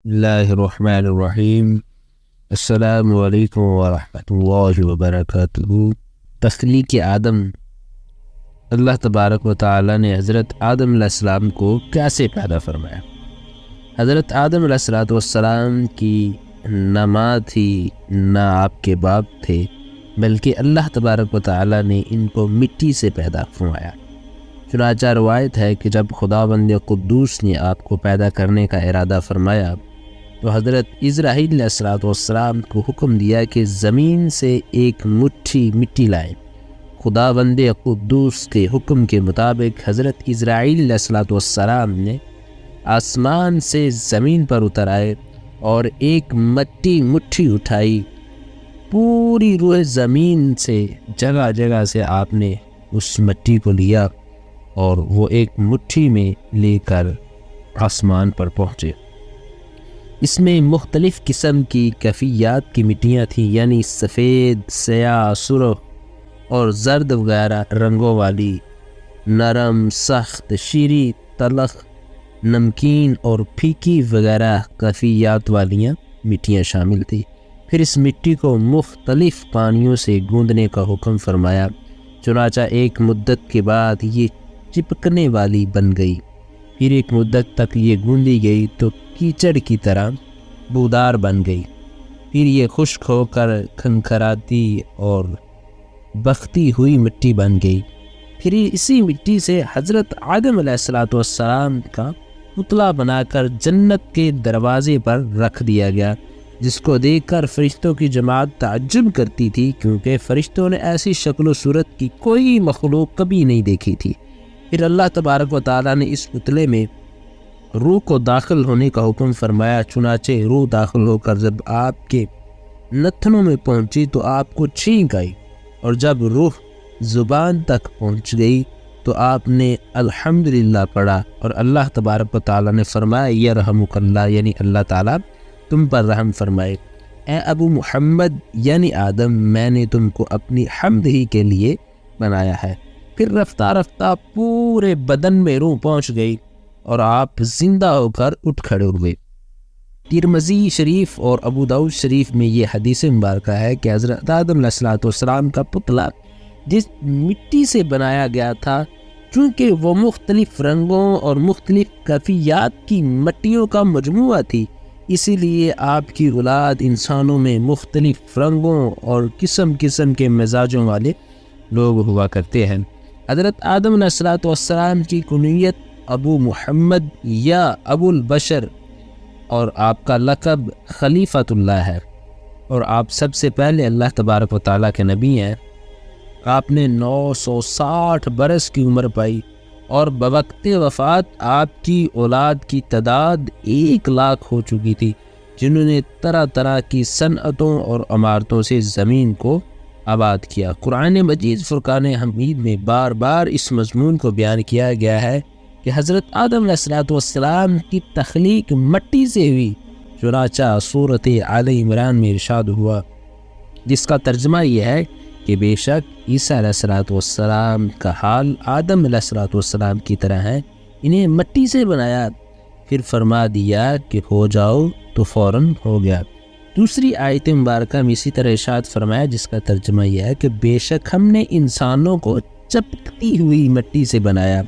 اللہ الرحمن الرحیم۔ السلام علیکم ورحمۃ اللہ وبرکاتہ۔ تخلیق آدم، اللہ تبارک و تعالیٰ نے حضرت آدم علیہ السلام کو کیسے پیدا فرمایا؟ حضرت آدم علیہ السلام کی نہ ماں تھی نہ آپ کے باپ تھے، بلکہ اللہ تبارک و تعالیٰ نے ان کو مٹی سے پیدا فرمایا۔ چنانچہ روایت ہے کہ جب خداوند قدوس نے آپ کو پیدا کرنے کا ارادہ فرمایا تو حضرت اسرائیل علیہ السلام کو حکم دیا کہ زمین سے ایک مٹھی مٹی لائیں۔ خداوند قدوس کے حکم کے مطابق حضرت اسرائیل علیہ السلام نے آسمان سے زمین پر اتر آئے اور ایک مٹھی اٹھائی۔ پوری روح زمین سے جگہ جگہ سے آپ نے اس مٹی کو لیا اور وہ ایک مٹھی میں لے کر آسمان پر پہنچے۔ اس میں مختلف قسم کی کیفیات کی مٹیاں تھیں، یعنی سفید، سیاہ، سرخ اور زرد وغیرہ رنگوں والی، نرم، سخت، شیریں، تلخ، نمکین اور پھیکی وغیرہ کیفیات والیاں مٹیاں شامل تھیں۔ پھر اس مٹی کو مختلف پانیوں سے گوندنے کا حکم فرمایا، چنانچہ ایک مدت کے بعد یہ چپکنے والی بن گئی۔ پھر ایک مدت تک یہ گوندی گئی تو کیچڑ کی طرح بودار بن گئی۔ پھر یہ خشک ہو کر کھنکھراتی اور بختی ہوئی مٹی بن گئی۔ پھر اسی مٹی سے حضرت آدم علیہ السلام کا پتلا بنا کر جنت کے دروازے پر رکھ دیا گیا، جس کو دیکھ کر فرشتوں کی جماعت تعجب کرتی تھی، کیونکہ فرشتوں نے ایسی شکل و صورت کی کوئی مخلوق کبھی نہیں دیکھی تھی۔ پھر اللہ تبارک و تعالیٰ نے اس پتلے میں روح کو داخل ہونے کا حکم فرمایا، چنانچہ روح داخل ہو کر جب آپ کے نتنوں میں پہنچی تو آپ کو چھینک آئی، اور جب روح زبان تک پہنچ گئی تو آپ نے الحمدللہ پڑھا، اور اللہ تبارک و تعالیٰ نے فرمایا یرحمک اللہ، یعنی اللہ تعالیٰ تم پر رحم فرمائے۔ اے ابو محمد یعنی آدم، میں نے تم کو اپنی حمد ہی کے لیے بنایا ہے۔ پھر رفتہ رفتہ پورے بدن میں روح پہنچ گئی اور آپ زندہ ہو کر اٹھ کھڑے ہوئے۔ ترمذی شریف اور ابو داؤد شریف میں یہ حدیث مبارکہ ہے کہ حضرت آدم علیہ السلام کا پتلا جس مٹی سے بنایا گیا تھا، چونکہ وہ مختلف رنگوں اور مختلف کیفیات کی مٹیوں کا مجموعہ تھی، اسی لیے آپ کی اولاد انسانوں میں مختلف رنگوں اور قسم قسم کے مزاجوں والے لوگ ہوا کرتے ہیں۔ حضرت آدم علیہ السلام کی کنیت ابو محمد یا ابو البشر اور آپ کا لقب خلیفۃ اللہ ہے، اور آپ سب سے پہلے اللہ تبارک و تعالیٰ کے نبی ہیں۔ آپ نے 960 برس کی عمر پائی، اور بوقت وفات آپ کی اولاد کی تعداد 1,00,000 ہو چکی تھی، جنہوں نے طرح طرح کی صنعتوں اور عمارتوں سے زمین کو آباد کیا۔ قرآن مجید فرقان حمید میں بار بار اس مضمون کو بیان کیا گیا ہے کہ حضرت آدم علیہ السلام کی تخلیق مٹی سے ہوئی، چنانچہ سورۃ آل عمران میں ارشاد ہوا، جس کا ترجمہ یہ ہے کہ بے شک عیسیٰ علیہ السلام کا حال آدم علیہ السلام کی طرح ہے، انہیں مٹی سے بنایا، پھر فرما دیا کہ ہو جاؤ تو فوراً ہو گیا۔ دوسری آیت مبارکہ میں اسی طرح ارشاد فرمایا، جس کا ترجمہ یہ ہے کہ بے شک ہم نے انسانوں کو چپکتی ہوئی مٹی سے بنایا،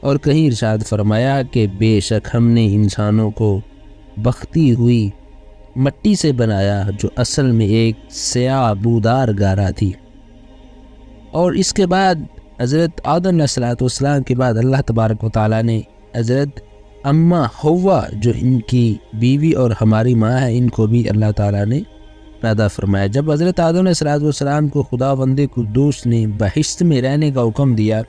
اور کہیں ارشاد فرمایا کہ بے شک ہم نے انسانوں کو بختی ہوئی مٹی سے بنایا، جو اصل میں ایک سیاہ بودار گارا تھی۔ اور اس کے بعد حضرت آدم علیہ السلام کے بعد اللہ تبارک و تعالیٰ نے حضرت اماں حوا، جو ان کی بیوی اور ہماری ماں ہے، ان کو بھی اللہ تعالیٰ نے پیدا فرمایا۔ جب حضرت آدم علیہ السلام کو خداوند قدوس نے بہشت میں رہنے کا حکم دیا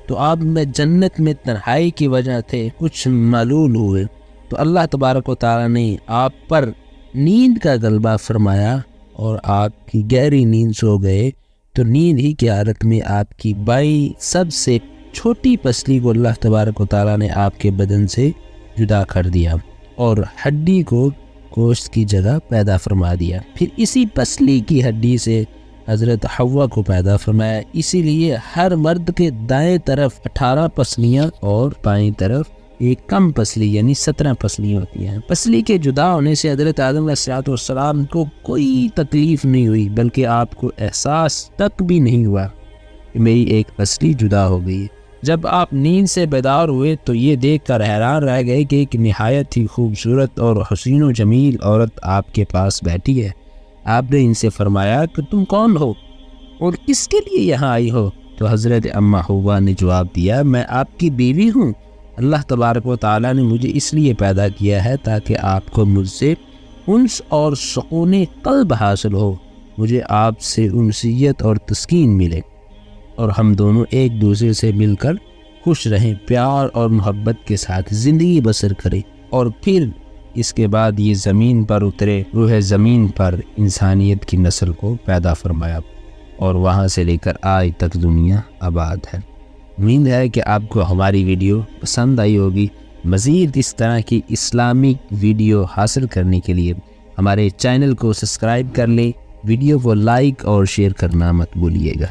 تو آپ میں جنت میں تنہائی کی وجہ سے کچھ ملول ہوئے، تو اللہ تبارک و تعالیٰ نے آپ پر نیند کا غلبہ فرمایا اور آپ کی گہری نیند سو گئے، تو نیند ہی کی حالت میں آپ کی بائیں سب سے چھوٹی پسلی کو اللہ تبارک و تعالیٰ نے آپ کے بدن سے جدا کر دیا اور ہڈی کو گوشت کی جگہ پیدا فرما دیا۔ پھر اسی پسلی کی ہڈی سے حضرت حوا کو پیدا فرمایا۔ اسی لیے ہر مرد کے دائیں طرف 18 پسلیاں اور بائیں طرف ایک کم پسلی یعنی 17 پسلیاں ہوتی ہیں۔ پسلی کے جدا ہونے سے حضرت آدم علیہ السلام کو کوئی تکلیف نہیں ہوئی، بلکہ آپ کو احساس تک بھی نہیں ہوا کہ میری ایک پسلی جدا ہو گئی۔ جب آپ نیند سے بیدار ہوئے تو یہ دیکھ کر حیران رہ گئے کہ ایک نہایت ہی خوبصورت اور حسین و جمیل عورت آپ کے پاس بیٹھی ہے۔ آپ نے ان سے فرمایا کہ تم کون ہو اور کس کے لیے یہاں آئی ہو؟ تو حضرت اما حوا نے جواب دیا، میں آپ کی بیوی ہوں۔ اللہ تبارک و تعالیٰ نے مجھے اس لیے پیدا کیا ہے تاکہ آپ کو مجھ سے انس اور سکون قلب حاصل ہو، مجھے آپ سے انسیت اور تسکین ملے، اور ہم دونوں ایک دوسرے سے مل کر خوش رہیں، پیار اور محبت کے ساتھ زندگی بسر کریں۔ اور پھر اس کے بعد یہ زمین پر اترے، روح زمین پر انسانیت کی نسل کو پیدا فرمایا، اور وہاں سے لے کر آج تک دنیا آباد ہے۔ امید ہے کہ آپ کو ہماری ویڈیو پسند آئی ہوگی۔ مزید اس طرح کی اسلامک ویڈیو حاصل کرنے کے لیے ہمارے چینل کو سبسکرائب کر لیں، ویڈیو کو لائک اور شیئر کرنا مت بھولیے گا۔